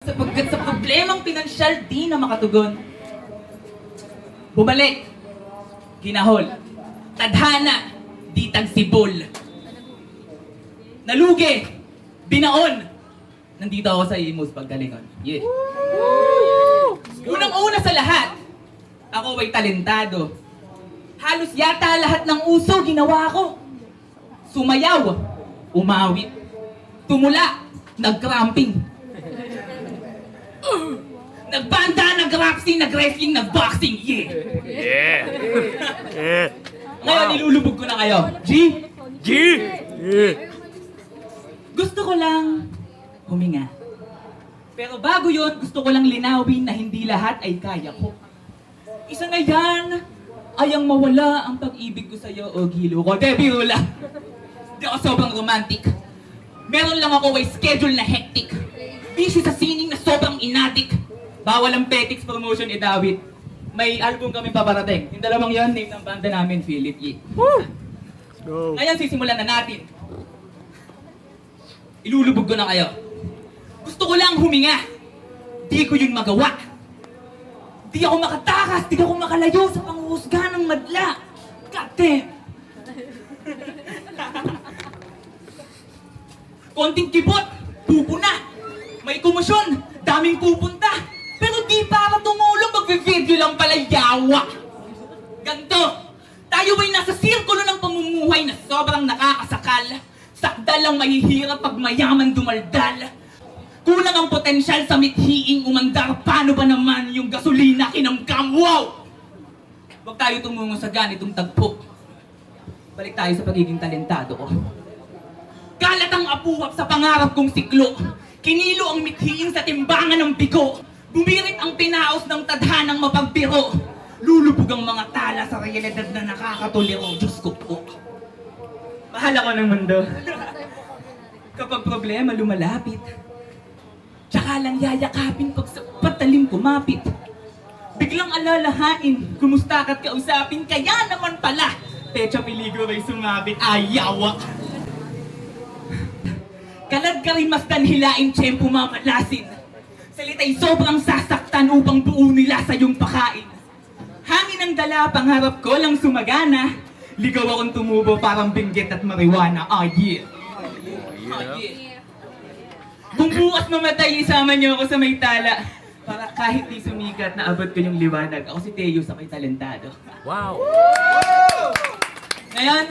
Sapagkat sa problemang pinansyal di na makatugon. Bumalik, ginahol, tadhana, di tagsibol. Nalugi, binaon. Nandito ako sa Imus paggalingon. Yeah. Unang-una sa lahat, ako ay talentado. Halos yata lahat ng uso ginawa ko. Sumayaw, umawit, tumula, nag-cramping. Nagbanda, nag-rapsing, nag-wrestling, nag-boxing, yeah! Yeah! Yeah! Ngayon, nilulubog ko na kayo. G? G! Yeah! Gusto ko lang huminga. Pero bago yon, gusto ko lang linawin na hindi lahat ay kaya ko. Isa na yan ay ang mawala ang pag-ibig ko sa'yo o gilo ko. Biro lang. Di ako sobrang romantic. Meron lang ako ay schedule na hectic. Busy sa sining na sobrang inadik. Bawal ang Petix promotion idawit. May album kami paparating. Yung dalawang yan, name ng banda namin, Philip Yee. Go! Ngayon, sisimulan na natin. Ilulubog ko na kayo. Gusto ko lang huminga. Di ko yun magawa. Di ako makatakas, di ako makalayo sa panghuhusga ng madla. God damn! Konting kibot, pupuna. May kumusyon, daming pupunta. Pero di para tumulong, magbe-video lang pala yawa. Ganto, tayo ay nasa sirkulo ng pamumuhay na sobrang nakakasakal. Sakdal lang mahihirap pag mayaman dumaldal. Kulang ang potensyal sa mithiing umandar. Paano ba naman yung gasolina kinamkam? Wow! Huwag tayo tumungo sa ganitong tagpo. Balik tayo sa pagiging talentado ko. Kalat ang apuwap sa pangarap kong siklo. Kinilo ang mithiing sa timbangan ng bigo. Bumirit ang pinaos ng tadhanang mapagbiro. Lulubog ang mga tala sa realidad na nakakatuliro. Diyos ko po. Mahal ako ng mundo. Kapag problema lumalapit, tsaka lang yayakapin pag sa patalim kumapit. Biglang alalahain, kumusta ka't kausapin, kaya naman pala, pecha peligro ay sumabit, ayawa. Kalad ka rin masdan hilain, tiyempo mamalasin. Salita'y sobrang sasaktan upang buo nila sa iyong pakain. Hangin ang dala, pangarap ko lang sumagana. Ligaw akong tumubo parang binggit at marijuana. Ah, yeah. Ah, yeah. Kung bukas mamatay, isama niyo ako sa may tala. Para kahit di sumikat, naabot ko yung liwanag. Ako si Teo sa may talentado. Wow! Ngayon,